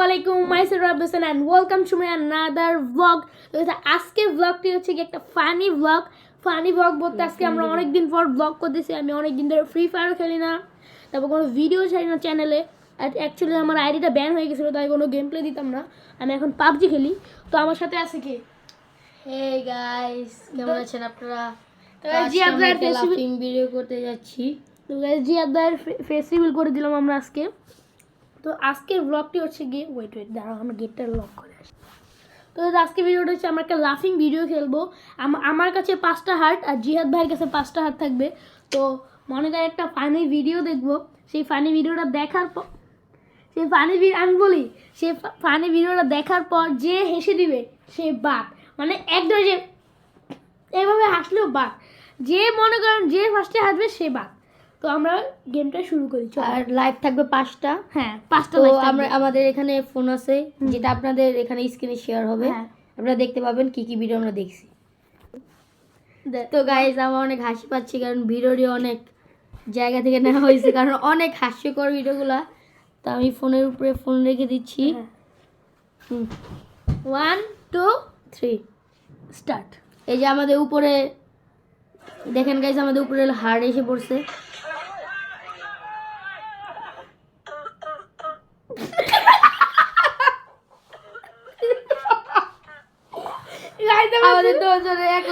আলাইকুম myself Rabbasan and welcome to my another blog. তো আজকের ব্লগটি হচ্ছে কি একটা ফানি ব্লগ বলতে আজকে আমরা অনেক দিন পর ব্লগ করতেছি। আমি অনেক দিন ধরে ফ্রি ফায়ার খেলি না, তারপর কোনো ভিডিও ছাড়ি না চ্যানেলে। অ্যাকচুয়ালি আমার আইডিটা ব্যান হয়ে গেছিলো, তাই কোনো গেম প্লে দিতাম না। আমি এখন পাবজি খেলি। তো আমার সাথে আছে কি, হে গাইস, কেমন আছেন আপনারা? তো জিয়াদ ভাইয়ের লাফিং ভিডিও করতে যাচ্ছি। তো গাইস জিয়াদ ভাইয়ের ফেস রিভিল করে দিলাম আমরা আজকে। তো আজকের ব্লগটি হচ্ছে গিয়ে ওয়েট দাঁড়াও, আমরা গেটটা লক করে আসি। তো আজকে ভিডিওটা হচ্ছে আমরা একটা লাফিং ভিডিও খেলবো। আমার কাছে 5টা হার্ট আর জিহাদ ভাইয়ের কাছে 5টা হার্ট থাকবে। তো মনে করেন একটা ফানি ভিডিও দেখবো। সেই ফানি ভিডিওটা দেখার পর সেই ফানি ভিডিওটা দেখার পর যে হেসে দিবে সে বাদ, মানে একদম যে এভাবে হাসলেও বাদ, যে মনে করেন যে ফার্স্টে হাসবে সে বাদ। তো আমরা গেমটা শুরু করি। আর লাইভ থাকবে 5টা। হ্যাঁ 5টা তো লাইভ আমরা আমাদের এখানে ফোন আছে, যেটা আপনাদের এখানে স্ক্রিনে শেয়ার হবে। হ্যাঁ। আপনারা দেখতে পাবেন কি কি ভিডিও আমরা দেখছি। তো গাইস, আমার অনেক হাসি পাচ্ছি কারণ ভিডিওটি অনেক জায়গা থেকে নেওয়া হয়েছে, কারণ অনেক হাস্যকর ভিডিওগুলা। তো আমি ফোনের উপরে ফোন রেখে দিচ্ছি। 1 2 3 স্টার্ট। এই যে আমাদের উপরে দেখেন গাইস, আমাদের উপরে হার্ড এসে পড়ছে। আমাদের দুজনে এক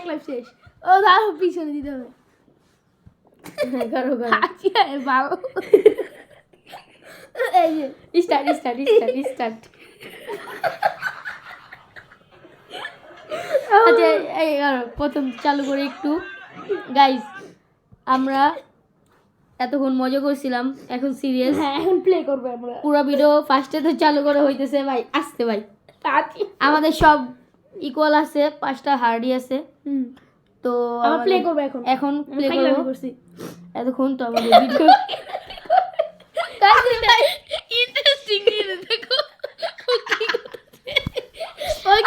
লাইফ শেষ। ও দাঁড়াও, পিছনে দিতে হবে। করো ভালো। এই যে স্টার্ট। আচ্ছা, এই প্রথম চালু করে একটু গাইস, আমরা এতক্ষণ মজা করছিলাম, এখন সিরিয়াস। হ্যাঁ, এখন প্লে করবো আমরা। পুরো ভিডিও ফার্স্টে তো চালু করে হইতেছে ভাই, আসতে ভাই। আমাদের সব ইকুয়াল আছে, 5টা হার্ডই আছে। তো আমরা প্লে করবো এখন প্লে ফাইনাল করব। করছি। এতক্ষণ তো আমাদের ভিডিও ইন্টারেস্টিং দেখো।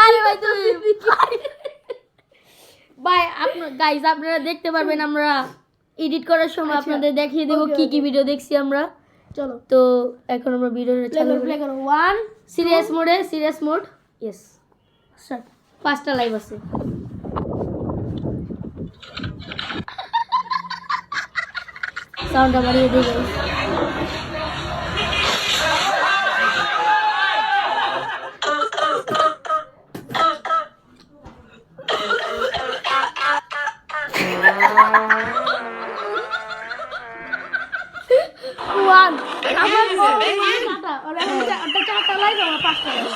আরে ভাই তুমি ভাই, গাইস আপনারা দেখতে পারবেন, আমরা এডিট করার সময় আচ্ছা, আপনাদের দেখিয়ে দেব okay, কি কি okay. ভিডিও দেখছি আমরা। চলো তো এখন আমরা ভিডিওটা চালু প্লে করি। করো 1 সিরিয়াস মোড ইয়েস। স্টার্ট। 5টা লাইভ আছে। সাউন্ডটা বাড়িয়ে দিই গাইস। ওয়ান আমার চাটা ওরা ওটা চাটা লাইভ, আমার 5টা লাইভ।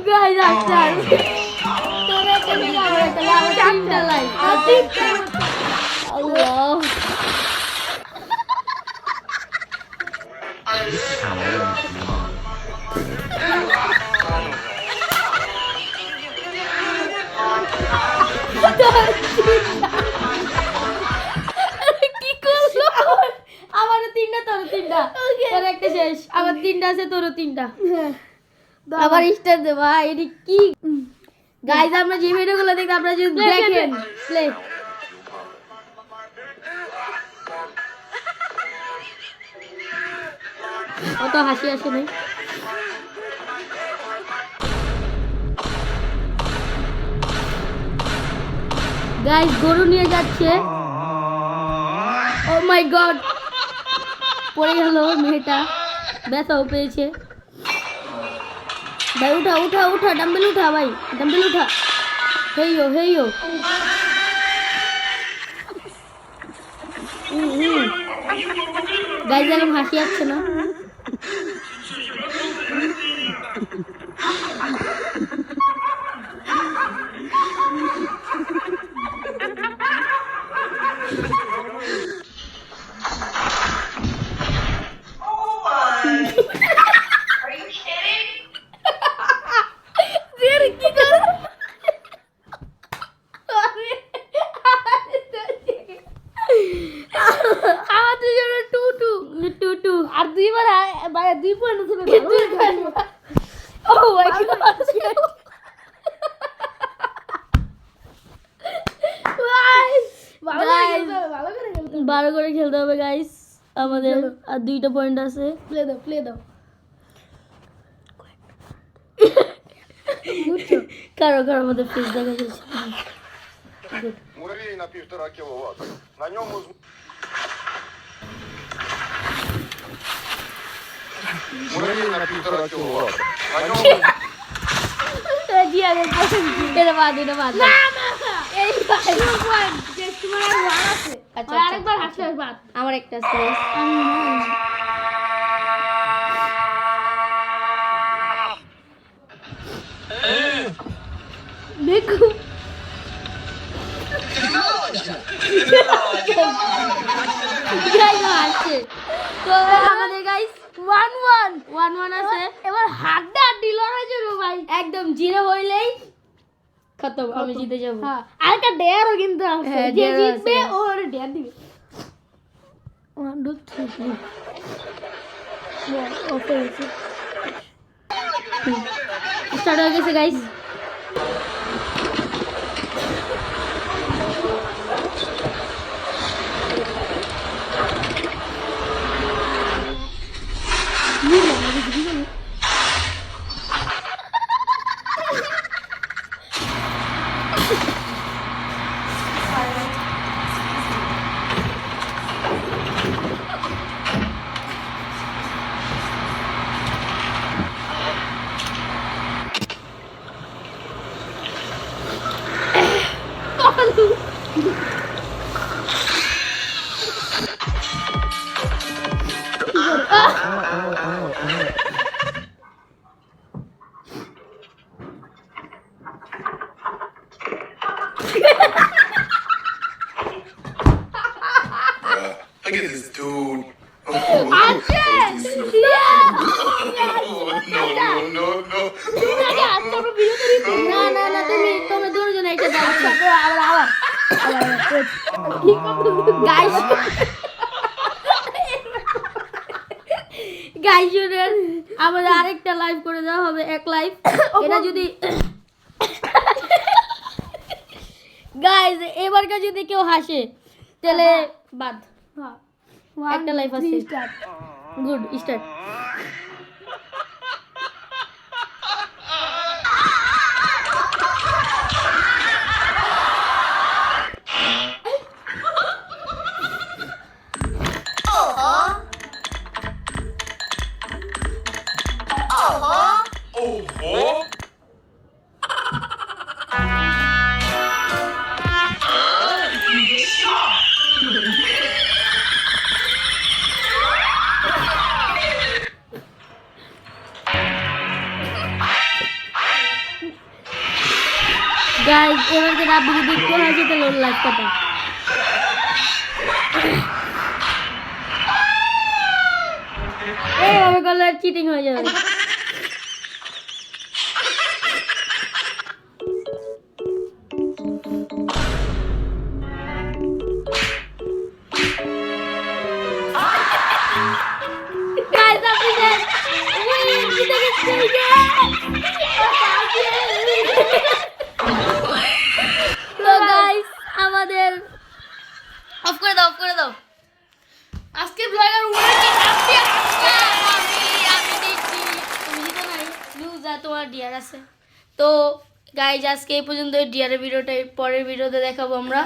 গাইস আফটার তোরা একটা নিয়ে আমার একটা লাইভ, 4টা লাইভ। আল্লাহ, কি করলো? আমারও 3টা, তোরও 3টা। তোর একটা শেষ, আমার 3টা আছে, তোরও 3টা। আবার স্টার দে ভাই, এটা কি গাইস? আমরা যে ভিডিওগুলো দেখি আপনারা যদি দেখেন, প্লে। অত হাসি আসে নাই। গাইস গরু নিয়ে যাচ্ছে। ও মাই গড, পড়ে গেল মেয়েটা, ব্যথাও পেয়েছে। ভাই উঠা ডাম্বেল উঠা ভাই, ডাম্বেল উঠা। হেইও গাইস এরকম হাসি আসছে না। আর 2 বার 2 পয়েন্ট ছিল। আমাদের আর 2টা পয়েন্ট আছে। প্লে দাও কারো আমাদের ফেস দেখা যাচ্ছে না। Муравей на 1,5 киловатта. На нем Муравей на 1,5 киловатта. На нем এটা বাদ না এই ভাই পয়েন্ট যে তোমার আর ওয়ান আছে আচ্ছা, আরেকবার হাসলে বাদ আমার একটা আছে guys। দেখো আছে তো আমাদের গাইস 1-1 আছে। এবার হাড্ডা লড়াই চলবে ভাই একদম 0 হইলেই খতম, আমি জিতে যাব। হ্যাঁ আরেকটা ডেয়ারও কিন্তু আছে হ্যাঁ, যে dare জিতবে আছে। ওর ডেয়ার দিবে 1 2 3 ওকে স্টার্ট হয়ে গেছে guys. Look at this dude. No. না তুমি দুজন একটা দাও। আবার গাইস শুনেন, আমাদের আরেকটা লাইভ করে দেওয়া হবে, এক লাইভ। এটা যদি গাইস এবারকার যদি কেউ হাসে তাহলে বাদ। হ্যাঁ একটা লাইফ আছে। Good start. Oh. গাইস এবারকে রাব্বি যদি কেউ হাসে তাহলে ওর লাইভ কাটা। এইভাবে করলে চিটিং হয়ে যাবে। Guys, আপনি দেন। জিতে গেছি। তো গাইস আমাদের অফ করে দাও। আজকে ব্লগার উইনার কি আমি দিচ্ছি, তুমি জিতো নাই, লুজার তোমার ডিয়ার আছে। তো গাইজ আজকে এই পর্যন্ত ডিয়ারের ভিডিওটা, পরের ভিডিওতে দেখাবো আমরা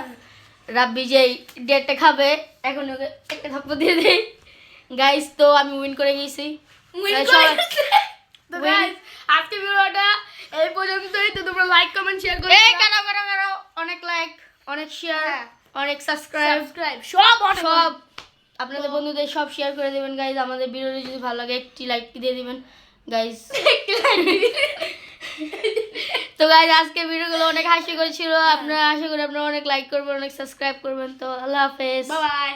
রাব্বি যেই ডিয়ারটা খাবে। এখন ওকে একটা থাপ্পড় দিয়ে দেই গাইজ। তো আমি উইন করে গেছি। তো গাইস আজকে ভিডিওটা এই পর্যন্তই। তো তোমরা লাইক কমেন্ট শেয়ার করে কারো অনেক লাইক, অনেক শেয়ার, অনেক সাবস্ক্রাইব সব আপনাদের বন্ধুদের সব শেয়ার করে দেবেন গাইজ। আমাদের ভিডিওটা যদি ভালো লাগে একটি লাইক দিয়ে দিবেন গাইজ। তো গাইজ আজকে ভিডিওগুলো অনেক হাসি করেছিল। আপনারা আশা করি আপনারা অনেক লাইক করবেন, অনেক সাবস্ক্রাইব করবেন। তো আল্লাহ হাফেজ, বাই বাই।